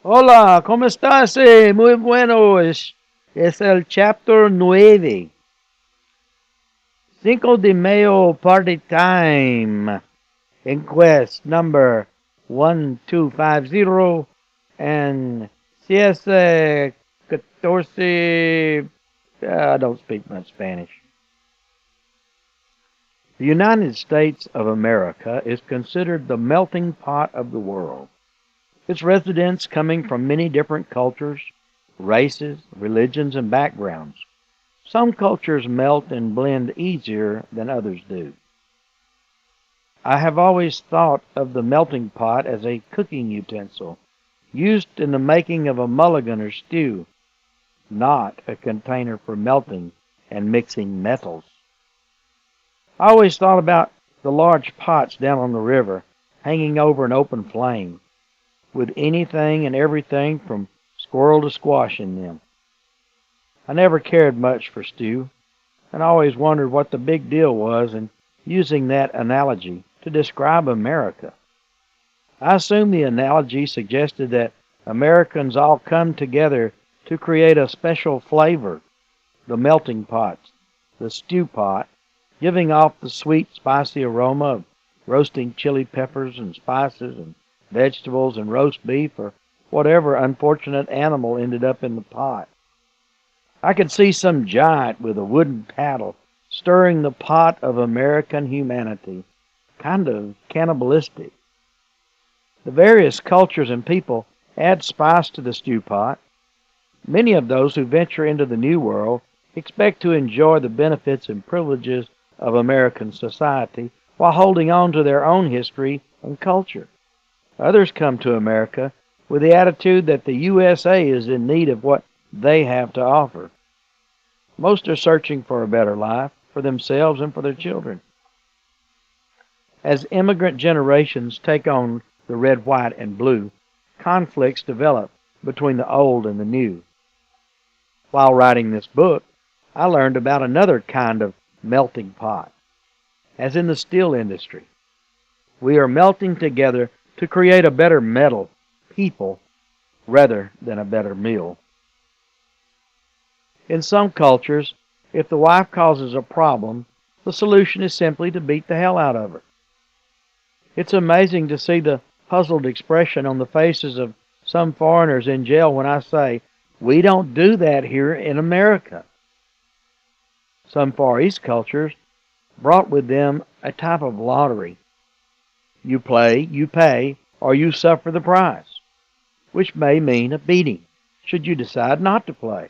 Hola, ¿cómo estás? Muy bueno. Es el chapter 9. Cinco de Mayo party time. Inquest number 1250 and CS 14. I don't speak much Spanish. The United States of America is considered the melting pot of the world. Its residents coming from many different cultures, races, religions, and backgrounds. Some cultures melt and blend easier than others do. I have always thought of the melting pot as a cooking utensil used in the making of a mulligan or stew, not a container for melting and mixing metals. I always thought about the large pots down on the river, hanging over an open flame, with anything and everything from squirrel to squash in them. I never cared much for stew, and always wondered what the big deal was in using that analogy to describe America. I assume the analogy suggested that Americans all come together to create a special flavor, the melting pot, the stew pot, giving off the sweet, spicy aroma of roasting chili peppers and spices and vegetables and roast beef or whatever unfortunate animal ended up in the pot. I could see some giant with a wooden paddle stirring the pot of American humanity, kind of cannibalistic. The various cultures and people add spice to the stew pot. Many of those who venture into the New World expect to enjoy the benefits and privileges of American society while holding on to their own history and culture. Others come to America with the attitude that the USA is in need of what they have to offer. Most are searching for a better life for themselves and for their children. As immigrant generations take on the red, white, and blue, conflicts develop between the old and the new. While writing this book, I learned about another kind of melting pot, as in the steel industry. We are melting together to create a better metal, people, rather than a better meal. In some cultures, if the wife causes a problem, the solution is simply to beat the hell out of her. It's amazing to see the puzzled expression on the faces of some foreigners in jail when I say, we don't do that here in America. Some Far East cultures brought with them a type of lottery. You play, you pay, or you suffer the price, which may mean a beating, should you decide not to play.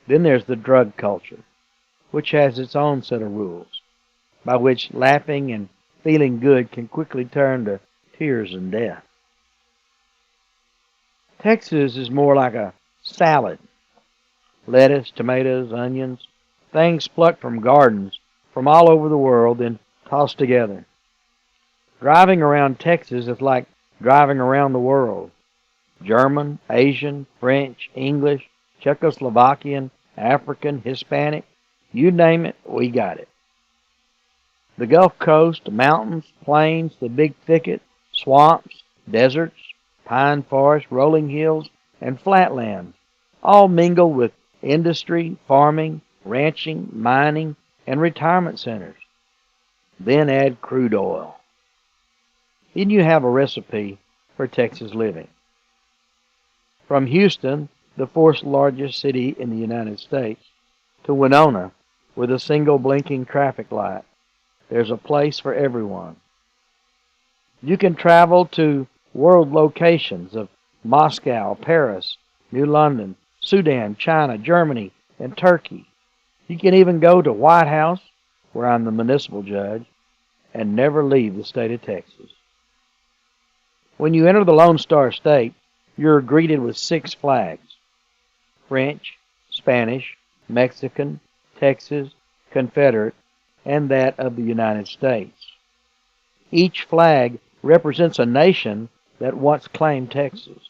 Then there's the drug culture, which has its own set of rules, by which laughing and feeling good can quickly turn to tears and death. Texas is more like a salad. Lettuce, tomatoes, onions, things plucked from gardens from all over the world, then tossed together. Driving around Texas is like driving around the world. German, Asian, French, English, Czechoslovakian, African, Hispanic, you name it, we got it. The Gulf Coast, mountains, plains, the big thicket, swamps, deserts, pine forests, rolling hills, and flatlands, all mingle with industry, farming, ranching, mining, and retirement centers. Then add crude oil. Then you have a recipe for Texas living. From Houston, the fourth largest city in the United States, to Winona, with a single blinking traffic light, there's a place for everyone. You can travel to world locations of Moscow, Paris, New London, Sudan, China, Germany, and Turkey. You can even go to White House, where I'm the municipal judge, and never leave the state of Texas. When you enter the Lone Star State, you're greeted with 6 flags: French, Spanish, Mexican, Texas, Confederate, and that of the United States. Each flag represents a nation that once claimed Texas.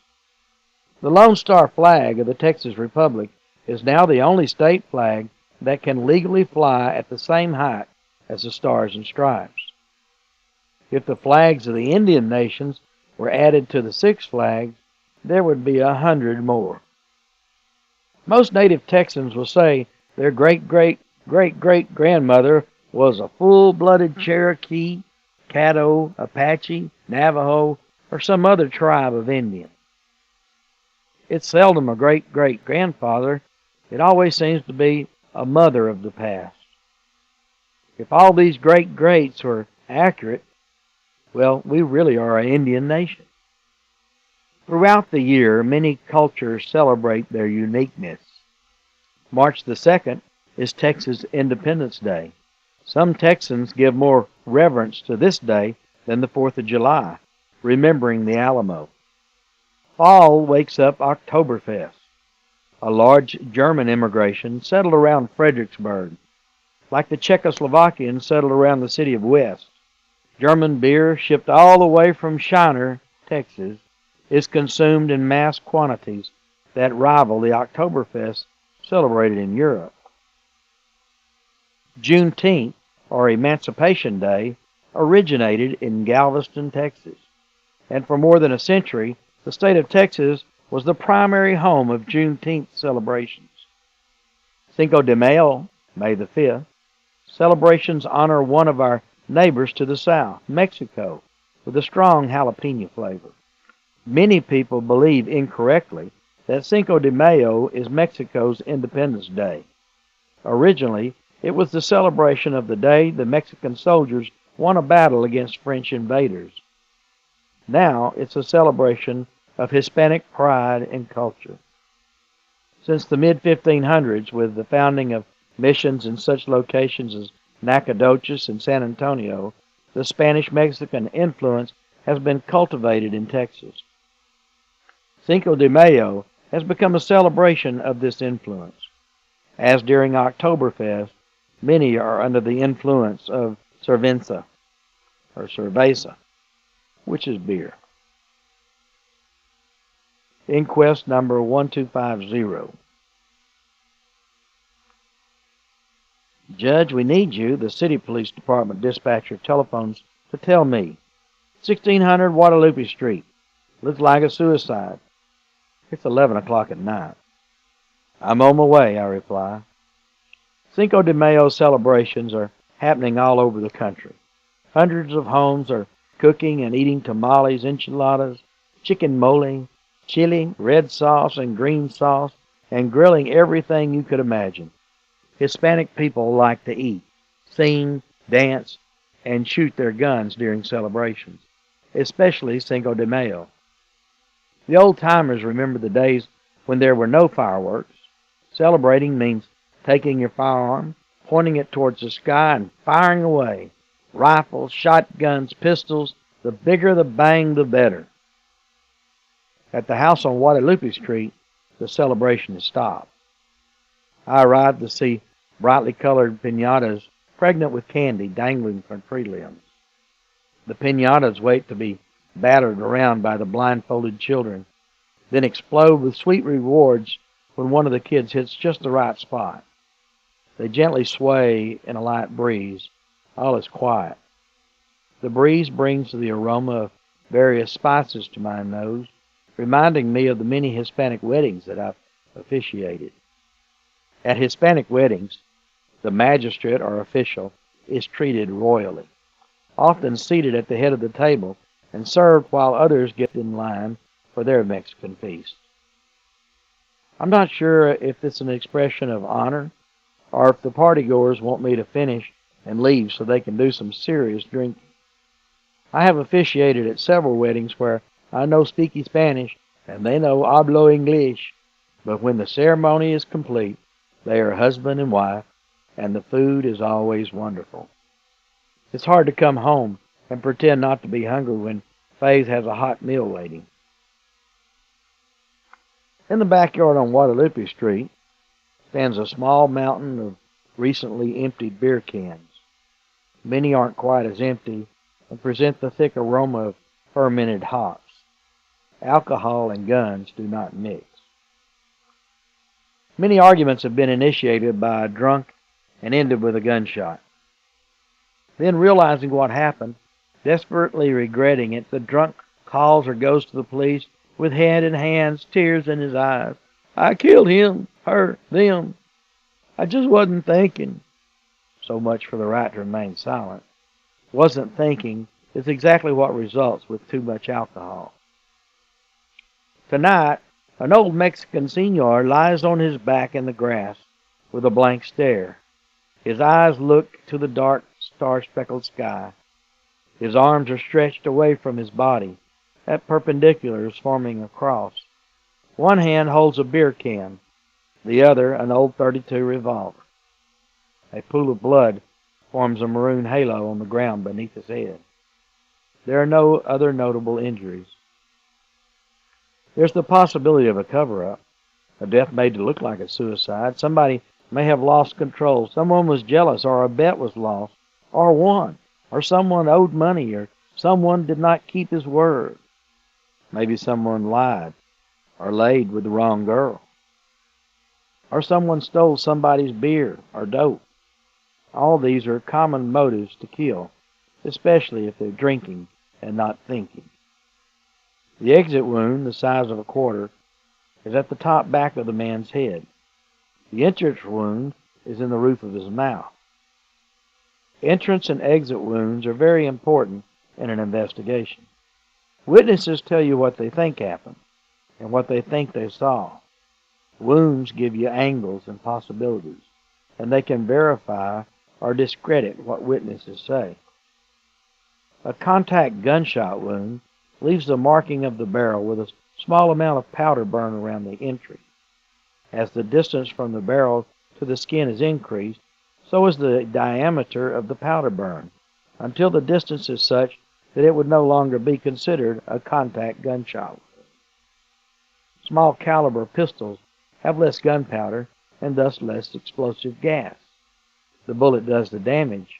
The Lone Star flag of the Texas Republic is now the only state flag that can legally fly at the same height as the Stars and Stripes. If the flags of the Indian nations were added to the Six Flags, there would be 100 more. Most native Texans will say their great-great-great-great-grandmother was a full-blooded Cherokee, Caddo, Apache, Navajo, or some other tribe of Indian. It's seldom a great-great-grandfather. It always seems to be a mother of the past. If all these great-greats were accurate, well, we really are an Indian nation. Throughout the year, many cultures celebrate their uniqueness. March the 2nd is Texas Independence Day. Some Texans give more reverence to this day than the 4th of July, remembering the Alamo. Fall wakes up Oktoberfest. A large German immigration settled around Fredericksburg, like the Czechoslovakians settled around the city of West. German beer, shipped all the way from Shiner, Texas, is consumed in mass quantities that rival the Oktoberfest celebrated in Europe. Juneteenth, or Emancipation Day, originated in Galveston, Texas, and for more than a century, the state of Texas was the primary home of Juneteenth celebrations. Cinco de Mayo, May the 5th, celebrations honor one of our neighbors to the south, Mexico, with a strong jalapeno flavor. Many people believe incorrectly that Cinco de Mayo is Mexico's Independence Day. Originally, it was the celebration of the day the Mexican soldiers won a battle against French invaders. Now it's a celebration of Hispanic pride and culture. Since the mid-1500s, with the founding of missions in such locations as Nacogdoches and San Antonio, the Spanish-Mexican influence has been cultivated in Texas. Cinco de Mayo has become a celebration of this influence. As during Oktoberfest, many are under the influence of cerveza, which is beer. Inquest number 1250. Judge, we need you. The city police department dispatcher telephones to tell me. 1600 Guadalupe Street. Looks like a suicide. It's 11 o'clock at night. I'm on my way, I reply. Cinco de Mayo celebrations are happening all over the country. Hundreds of homes are cooking and eating tamales, enchiladas, chicken mole, chili, red sauce, and green sauce, and grilling everything you could imagine. Hispanic people like to eat, sing, dance, and shoot their guns during celebrations, especially Cinco de Mayo. The old-timers remember the days when there were no fireworks. Celebrating means taking your firearm, pointing it towards the sky, and firing away. Rifles, shotguns, pistols, the bigger the bang, the better. At the house on Guadalupe Street, the celebration is stopped. I arrived to see brightly colored piñatas pregnant with candy dangling from tree limbs. The piñatas wait to be battered around by the blindfolded children, then explode with sweet rewards when one of the kids hits just the right spot. They gently sway in a light breeze. All is quiet. The breeze brings the aroma of various spices to my nose, reminding me of the many Hispanic weddings that I've officiated. At Hispanic weddings, the magistrate or official is treated royally, often seated at the head of the table and served while others get in line for their Mexican feast. I'm not sure if it's an expression of honor or if the partygoers want me to finish and leave so they can do some serious drinking. I have officiated at several weddings where I know speaky Spanish and they know hablo English, but when the ceremony is complete, they are husband and wife, and the food is always wonderful. It's hard to come home and pretend not to be hungry when Faith has a hot meal waiting. In the backyard on Guadalupe Street stands a small mountain of recently emptied beer cans. Many aren't quite as empty and present the thick aroma of fermented hops. Alcohol and guns do not mix. Many arguments have been initiated by a drunk and ended with a gunshot. Then, realizing what happened, desperately regretting it, the drunk calls or goes to the police with head in hands, tears in his eyes. I killed him, her, them. I just wasn't thinking. So much for the right to remain silent. Wasn't thinking is exactly what results with too much alcohol. Tonight, an old Mexican señor lies on his back in the grass with a blank stare. His eyes look to the dark, star-speckled sky. His arms are stretched away from his body, at perpendiculars forming a cross. One hand holds a beer can, the other an old .32 revolver. A pool of blood forms a maroon halo on the ground beneath his head. There are no other notable injuries. There's the possibility of a cover-up, a death made to look like a suicide. Somebody may have lost control. Someone was jealous, or a bet was lost, or won, or someone owed money, or someone did not keep his word. Maybe someone lied, or laid with the wrong girl, or someone stole somebody's beer or dope. All these are common motives to kill, especially if they're drinking and not thinking. The exit wound, the size of a quarter, is at the top back of the man's head. The entrance wound is in the roof of his mouth. Entrance and exit wounds are very important in an investigation. Witnesses tell you what they think happened and what they think they saw. Wounds give you angles and possibilities, and they can verify or discredit what witnesses say. A contact gunshot wound leaves the marking of the barrel with a small amount of powder burn around the entry. As the distance from the barrel to the skin is increased, so is the diameter of the powder burn, until the distance is such that it would no longer be considered a contact gunshot wound. Small caliber pistols have less gunpowder and thus less explosive gas. The bullet does the damage.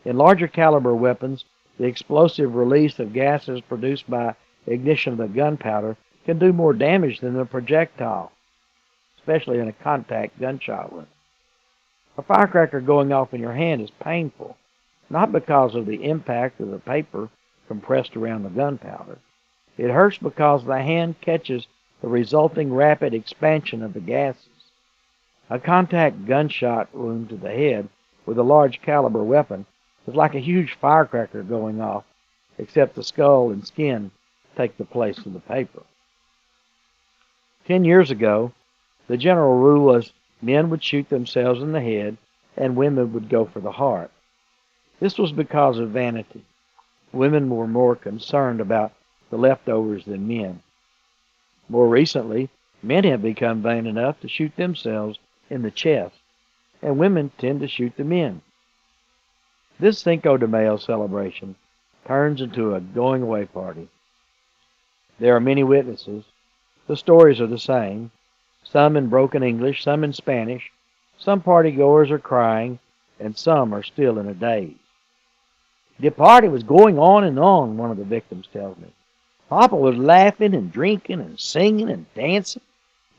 In larger caliber weapons, the explosive release of gases produced by ignition of the gunpowder can do more damage than the projectile, especially in a contact gunshot wound. A firecracker going off in your hand is painful, not because of the impact of the paper compressed around the gunpowder. It hurts because the hand catches the resulting rapid expansion of the gases. A contact gunshot wound to the head with a large caliber weapon is like a huge firecracker going off, except the skull and skin take the place of the paper. 10 years ago, the general rule was men would shoot themselves in the head and women would go for the heart. This was because of vanity. Women were more concerned about the leftovers than men. More recently, men have become vain enough to shoot themselves in the chest, and women tend to shoot the men. This Cinco de Mayo celebration turns into a going-away party. There are many witnesses. The stories are the same, some in broken English, some in Spanish. Some partygoers are crying, and some are still in a daze. The party was going on and on, one of the victims tells me. Papa was laughing and drinking and singing and dancing.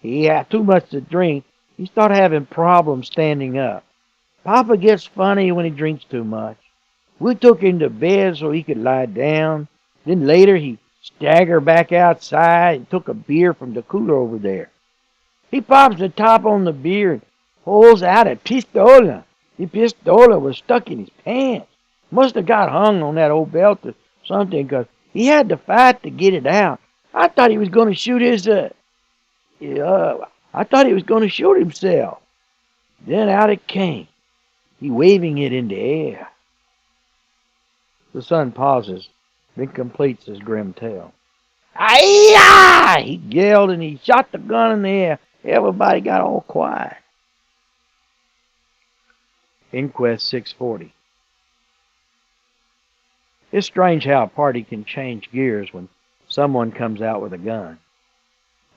He had too much to drink. He started having problems standing up. Papa gets funny when he drinks too much. We took him to bed so he could lie down. Then later he staggered back outside and took a beer from the cooler over there. He pops the top on the beer and pulls out a pistola. The pistola was stuck in his pants. Must have got hung on that old belt or something, 'cause he had to fight to get it out. I thought he was going to shoot I thought he was going to shoot himself. Then out it came, he waving it in the air. The son pauses, then completes his grim tale. "Hi-ya!" he yelled, and he shot the gun in the air. Everybody got all quiet. Inquest 640. It's strange how a party can change gears when someone comes out with a gun.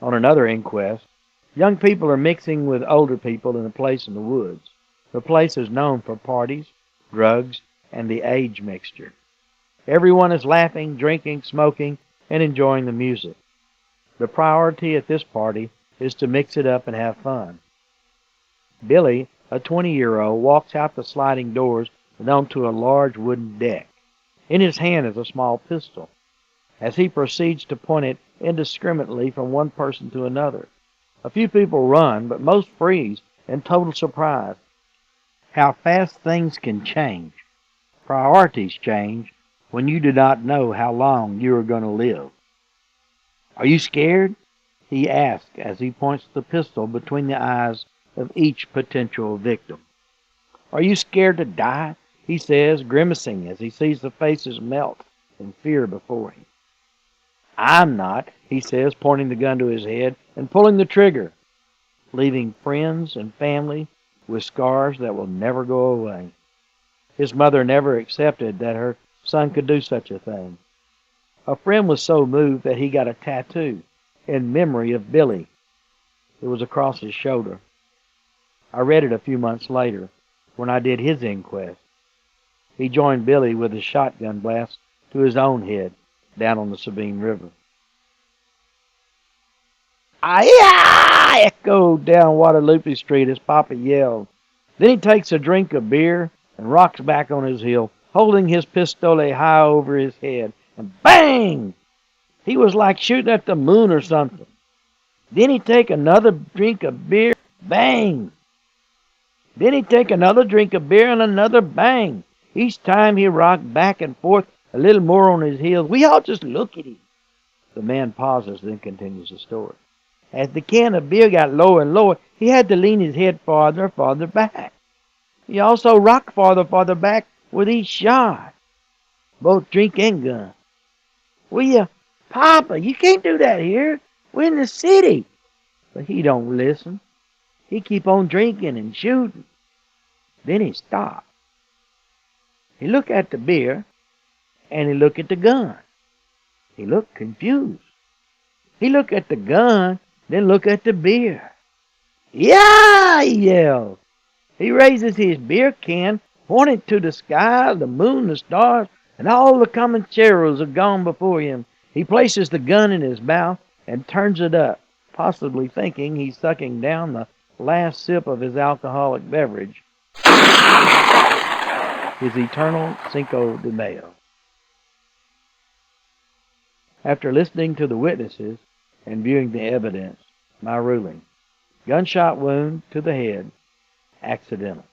On another inquest, young people are mixing with older people in a place in the woods. The place is known for parties, drugs, and the age mixture. Everyone is laughing, drinking, smoking, and enjoying the music. The priority at this party is to mix it up and have fun. Billy, a 20-year-old, walks out the sliding doors and onto a large wooden deck. In his hand is a small pistol. as he proceeds to point it indiscriminately from one person to another. A few people run, but most freeze in total surprise. How fast things can change. Priorities change when you do not know how long you are going to live. Are you scared? He asks as he points the pistol between the eyes of each potential victim. Are you scared to die? He says, grimacing as he sees the faces melt in fear before him. I'm not, he says, pointing the gun to his head and pulling the trigger, leaving friends and family with scars that will never go away. His mother never accepted that her son could do such a thing. A friend was so moved that he got a tattoo in memory of Billy. It was across his shoulder. I read it a few months later when I did his inquest. He joined Billy with a shotgun blast to his own head down on the Sabine River. "Ah-ya!" echoed down Guadalupe Street as Papa yelled. Then he takes a drink of beer and rocks back on his heel, holding his pistole high over his head, and bang! He was like shooting at the moon or something. Then he take another drink of beer, bang! Then he take another drink of beer and another bang. Each time he rocked back and forth a little more on his heels. We all just look at him. The man pauses, then continues the story. As the can of beer got lower and lower, he had to lean his head farther and farther back. He also rocked farther and farther back with each shot. Both drink and gun. Papa, you can't do that here. We're in the city. But he don't listen. He keep on drinking and shooting. Then he stopped. He looked at the beer, and he looked at the gun. He looked confused. He looked at the gun, then looked at the beer. "Yeah!" he yelled. He raises his beer can, pointed to the sky, the moon, the stars, and all the comancheros are gone before him. He places the gun in his mouth and turns it up, possibly thinking he's sucking down the last sip of his alcoholic beverage, his eternal Cinco de Mayo. After listening to the witnesses and viewing the evidence, my ruling: gunshot wound to the head, accidental.